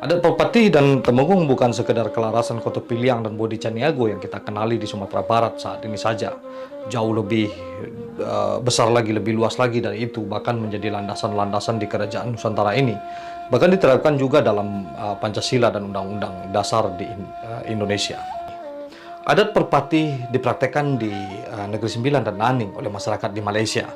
Adat Perpati dan Temenggung bukan sekedar kelarasan Koto Piliang dan Bodi Caniago yang kita kenali di Sumatera Barat saat ini saja. Jauh lebih besar lagi, lebih luas lagi dari itu, bahkan menjadi landasan-landasan di kerajaan Nusantara ini. Bahkan diterapkan juga dalam Pancasila dan Undang-Undang Dasar di Indonesia. Adat Perpati dipraktekkan di Negeri Sembilan dan Naning oleh masyarakat di Malaysia.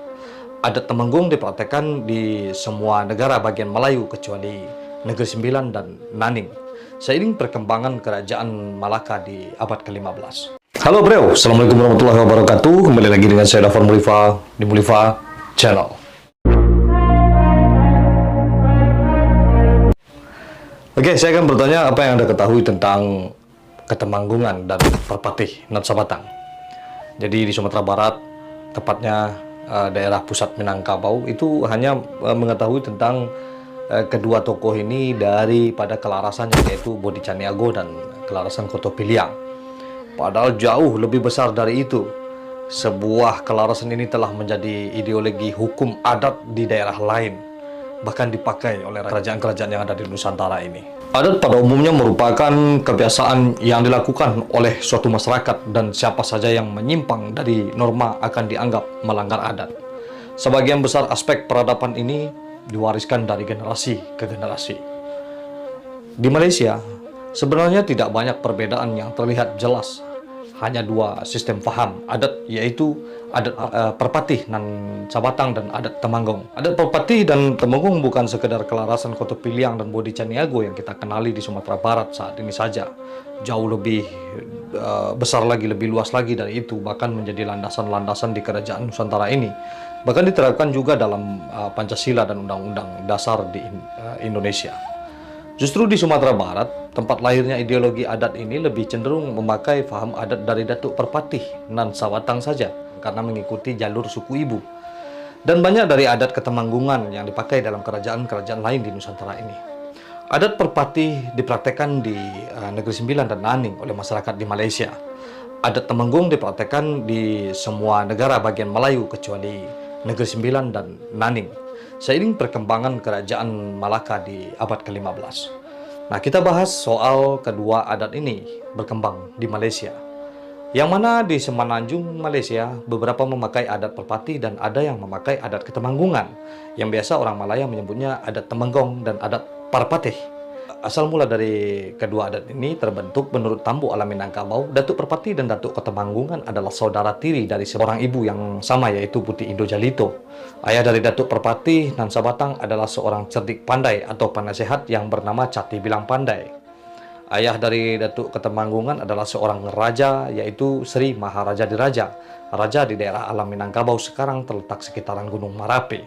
Adat Temenggung dipraktekkan di semua negara bagian Melayu kecuali Negeri Sembilan dan Naning, seiring perkembangan kerajaan Malaka di abad ke-15. Halo bro, Assalamualaikum warahmatullahi wabarakatuh. Kembali lagi dengan saya Dafar Mulifa di Mulifa Channel. Oke, saya akan bertanya apa yang Anda ketahui tentang Ketemanggungan dan Perpati Natsabatang. Jadi di Sumatera Barat, tepatnya daerah pusat Minangkabau, itu hanya mengetahui tentang kedua tokoh ini daripada kelarasannya, yaitu Bodi Caniago dan kelarasan Koto Piliang. Padahal jauh lebih besar dari itu. Sebuah kelarasan ini telah menjadi ideologi hukum adat di daerah lain, bahkan dipakai oleh kerajaan-kerajaan yang ada di Nusantara ini. Adat pada umumnya merupakan kebiasaan yang dilakukan oleh suatu masyarakat, dan siapa saja yang menyimpang dari norma akan dianggap melanggar adat. Sebagian besar aspek peradaban ini diwariskan dari generasi ke generasi. Di Malaysia, sebenarnya tidak banyak perbedaan yang terlihat jelas. Hanya dua sistem faham adat, yaitu adat Perpati dan Sabatang dan adat Temanggung. Adat Perpati dan Temenggung bukan sekedar kelarasan Koto Piliang dan Bodi Caniago yang kita kenali di Sumatera Barat saat ini saja. Jauh lebih besar lagi, lebih luas lagi dari itu, bahkan menjadi landasan-landasan di kerajaan Nusantara ini. Bahkan diterapkan juga dalam Pancasila dan Undang-Undang Dasar di Indonesia. Justru di Sumatera Barat, tempat lahirnya ideologi adat ini lebih cenderung memakai faham adat dari Datuk Perpati dan Sabatang saja, karena mengikuti jalur suku ibu. Dan banyak dari adat Ketemanggungan yang dipakai dalam kerajaan-kerajaan lain di Nusantara ini. Adat Perpati dipraktekkan di Negeri Sembilan dan Naning oleh masyarakat di Malaysia. Adat Temenggung dipraktekkan di semua negara bagian Melayu kecuali Negeri Sembilan dan Naning, seiring perkembangan kerajaan Malaka di abad ke-15. Nah, kita bahas soal kedua adat ini berkembang di Malaysia. Yang mana di Semenanjung Malaysia beberapa memakai adat Perpati dan ada yang memakai adat Ketemanggungan, yang biasa orang Malaya menyebutnya adat Temenggung dan adat Parpati. Asal mula dari kedua adat ini terbentuk menurut Tambu Alam Minangkabau. Datuk Perpati dan Datuk Ketemanggungan adalah saudara tiri dari seorang ibu yang sama, yaitu Putih Indo Jalito. Ayah dari Datuk Perpati dan Sabatang adalah seorang cerdik pandai atau penasehat yang bernama Cati Bilang Pandai. Ayah dari Datuk Ketemanggungan adalah seorang raja, yaitu Sri Maharaja Diraja, raja di daerah Alam Minangkabau sekarang terletak sekitaran Gunung Marapi.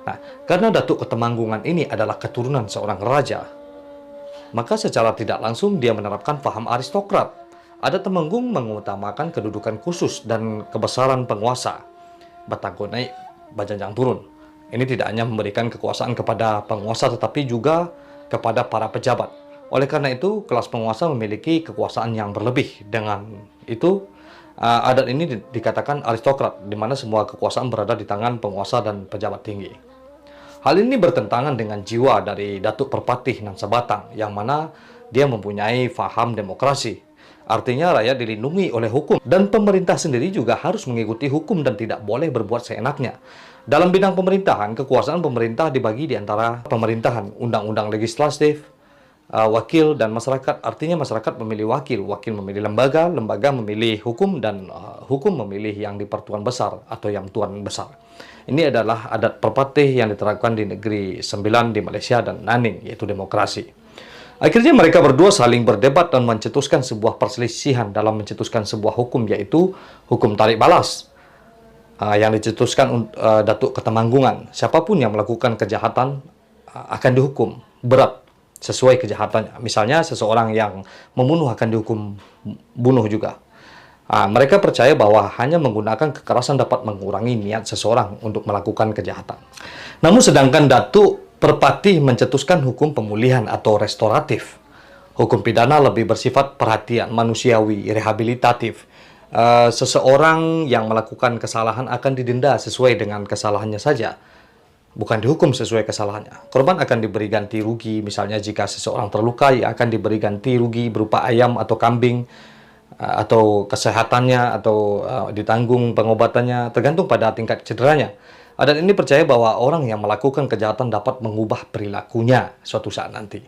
Nah, karena Datuk Ketemanggungan ini adalah keturunan seorang raja, maka secara tidak langsung dia menerapkan paham aristokrat. Adat Temenggung mengutamakan kedudukan khusus dan kebesaran penguasa. Batangko naik, bajanjang turun. Ini tidak hanya memberikan kekuasaan kepada penguasa, tetapi juga kepada para pejabat. Oleh karena itu, kelas penguasa memiliki kekuasaan yang berlebih. Dengan itu, adat ini dikatakan aristokrat, di mana semua kekuasaan berada di tangan penguasa dan pejabat tinggi. Hal ini bertentangan dengan jiwa dari Datuk Perpati dan Sabatang, yang mana dia mempunyai faham demokrasi. Artinya rakyat dilindungi oleh hukum, dan pemerintah sendiri juga harus mengikuti hukum dan tidak boleh berbuat seenaknya. Dalam bidang pemerintahan, kekuasaan pemerintah dibagi di antara pemerintahan, undang-undang legislatif, wakil, dan masyarakat. Artinya masyarakat memilih wakil, wakil memilih lembaga, lembaga memilih hukum, dan hukum memilih yang di-Pertuan Besar atau yang Tuan Besar. Ini adalah adat Perpati yang diterapkan di Negeri Sembilan di Malaysia dan Naning, yaitu demokrasi. Akhirnya mereka berdua saling berdebat dan mencetuskan sebuah perselisihan dalam mencetuskan sebuah hukum, yaitu hukum tarik balas, yang dicetuskan Datuk Ketemanggungan. Siapapun yang melakukan kejahatan akan dihukum berat sesuai kejahatannya. Misalnya seseorang yang membunuh akan dihukum bunuh juga. Mereka percaya bahwa hanya menggunakan kekerasan dapat mengurangi niat seseorang untuk melakukan kejahatan. Namun sedangkan Datuk Perpati mencetuskan hukum pemulihan atau restoratif. Hukum pidana lebih bersifat perhatian manusiawi, rehabilitatif. Seseorang yang melakukan kesalahan akan didenda sesuai dengan kesalahannya saja. bukan dihukum sesuai kesalahannya. Korban akan diberi ganti rugi, misalnya jika seseorang terluka, ia akan diberi ganti rugi berupa ayam atau kambing, atau kesehatannya, atau ditanggung pengobatannya, tergantung pada tingkat cederanya. Adat ini percaya bahwa orang yang melakukan kejahatan dapat mengubah perilakunya suatu saat nanti.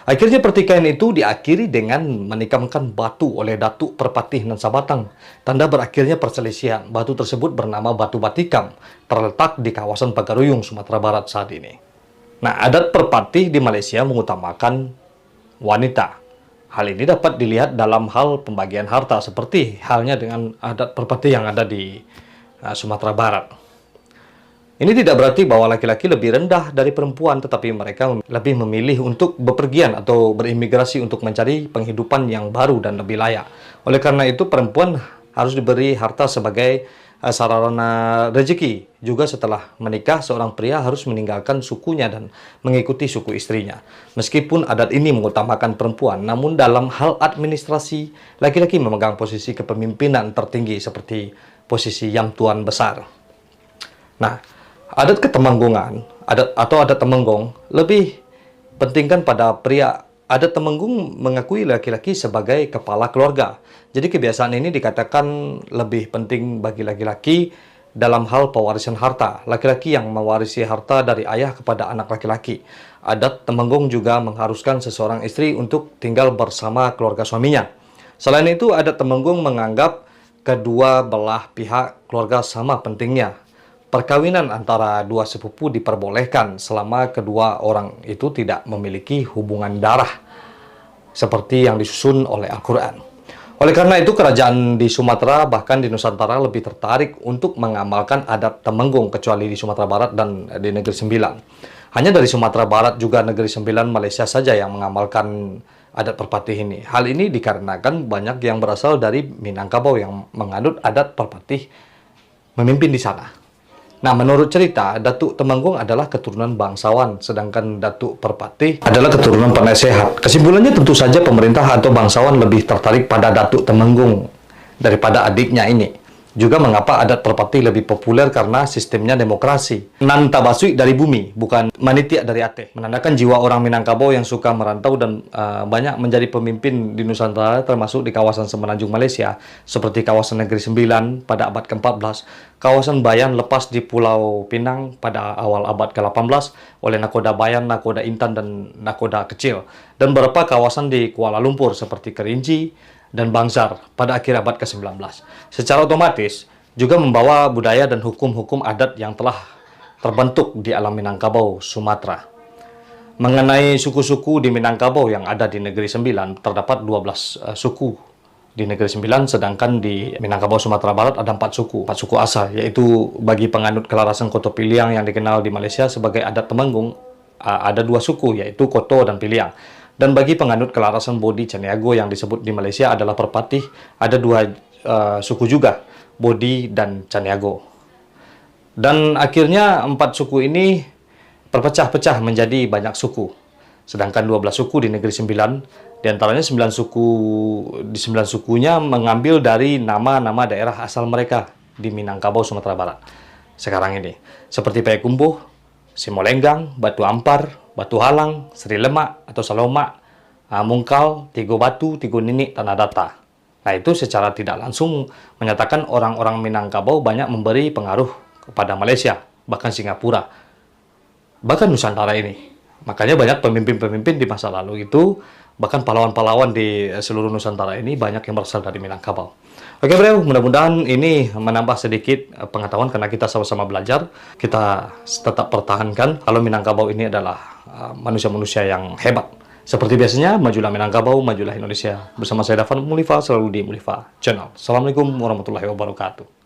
Akhirnya pertikaian itu diakhiri dengan menikamkan batu oleh Datuk Perpatih Nan Sabatang. Tanda berakhirnya perselisihan. Batu tersebut bernama Batu Batikam, terletak di kawasan Pagaruyung, Sumatera Barat saat ini. Nah, adat perpatih di Malaysia mengutamakan wanita. Hal ini dapat dilihat dalam hal pembagian harta, seperti halnya dengan adat perpatih yang ada di Sumatera Barat. Ini tidak berarti bahwa laki-laki lebih rendah dari perempuan, tetapi mereka lebih memilih untuk bepergian atau berimigrasi untuk mencari penghidupan yang baru dan lebih layak. Oleh karena itu, perempuan harus diberi harta sebagai sarana rezeki. Juga setelah menikah, seorang pria harus meninggalkan sukunya dan mengikuti suku istrinya. Meskipun adat ini mengutamakan perempuan, namun dalam hal administrasi, laki-laki memegang posisi kepemimpinan tertinggi seperti posisi Yam Tuan Besar. Nah, adat ketemanggungan, adat temenggong lebih pentingkan pada pria. Adat temenggung mengakui laki-laki sebagai kepala keluarga. Jadi kebiasaan ini dikatakan lebih penting bagi laki-laki dalam hal pewarisan harta. Laki-laki yang mewarisi harta dari ayah kepada anak laki-laki. Adat temenggung juga mengharuskan seseorang istri untuk tinggal bersama keluarga suaminya. Selain itu, adat temenggung menganggap kedua belah pihak keluarga sama pentingnya. Perkawinan antara dua sepupu diperbolehkan selama kedua orang itu tidak memiliki hubungan darah seperti yang disusun oleh Al-Quran. Oleh karena itu, kerajaan di Sumatera bahkan di Nusantara lebih tertarik untuk mengamalkan adat temenggung, kecuali di Sumatera Barat dan di Negeri Sembilan. Hanya dari Sumatera Barat juga Negeri Sembilan Malaysia saja yang mengamalkan adat perpatih ini. Hal ini dikarenakan banyak yang berasal dari Minangkabau yang menganut adat perpatih memimpin di sana. Nah, menurut cerita, Datuk Temenggung adalah keturunan bangsawan, sedangkan Datuk Perpatih adalah keturunan penasehat. Kesimpulannya tentu saja pemerintah atau bangsawan lebih tertarik pada Datuk Temenggung daripada adiknya ini. Juga mengapa adat perpatih lebih populer karena sistemnya demokrasi. Nan tabasui dari bumi, bukan manitiak dari ate. Menandakan jiwa orang Minangkabau yang suka merantau dan banyak menjadi pemimpin di Nusantara, termasuk di kawasan Semenanjung Malaysia, seperti kawasan Negeri Sembilan pada abad ke-14, kawasan Bayan lepas di Pulau Pinang pada awal abad ke-18 oleh nakoda Bayan, nakoda Intan, dan nakoda kecil, dan beberapa kawasan di Kuala Lumpur seperti Kerinci dan Bangsar pada akhir abad ke-19. Secara otomatis juga membawa budaya dan hukum-hukum adat yang telah terbentuk di alam Minangkabau, Sumatera. Mengenai suku-suku di Minangkabau yang ada di Negeri Sembilan, terdapat 12 suku di Negeri Sembilan, sedangkan di Minangkabau, Sumatera Barat ada 4 suku asal, yaitu bagi penganut kelarasan Koto Piliang yang dikenal di Malaysia sebagai adat Temenggung, ada 2 suku, yaitu Koto dan Piliang. Dan bagi penganut kelarasan Bodi Caniago yang disebut di Malaysia adalah Perpatih, ada 2 suku juga, Bodi dan Caniago. Dan akhirnya 4 suku ini terpecah-pecah menjadi banyak suku. Sedangkan 12 suku di Negeri Sembilan, diantaranya 9 sukunya mengambil dari nama-nama daerah asal mereka di Minangkabau, Sumatera Barat sekarang ini. Seperti Payakumbuh, Simolenggang, Batu Ampar, Batu Halang, Seri Lemak atau Salomak, Mungkal, Tigo Batu, Tigo Nini, Tanah Data. Nah, itu secara tidak langsung menyatakan orang-orang Minangkabau banyak memberi pengaruh kepada Malaysia, bahkan Singapura, bahkan Nusantara ini. Makanya banyak pemimpin-pemimpin di masa lalu itu, bahkan pahlawan-pahlawan di seluruh Nusantara ini banyak yang berasal dari Minangkabau. Oke bro, mudah-mudahan ini menambah sedikit pengetahuan karena kita sama-sama belajar. Kita tetap pertahankan kalau Minangkabau ini adalah manusia-manusia yang hebat. Seperti biasanya, majulah Minangkabau, majulah Indonesia. Bersama saya Dafan Mulifa, selalu di Mulifa Channel. Assalamualaikum warahmatullahi wabarakatuh.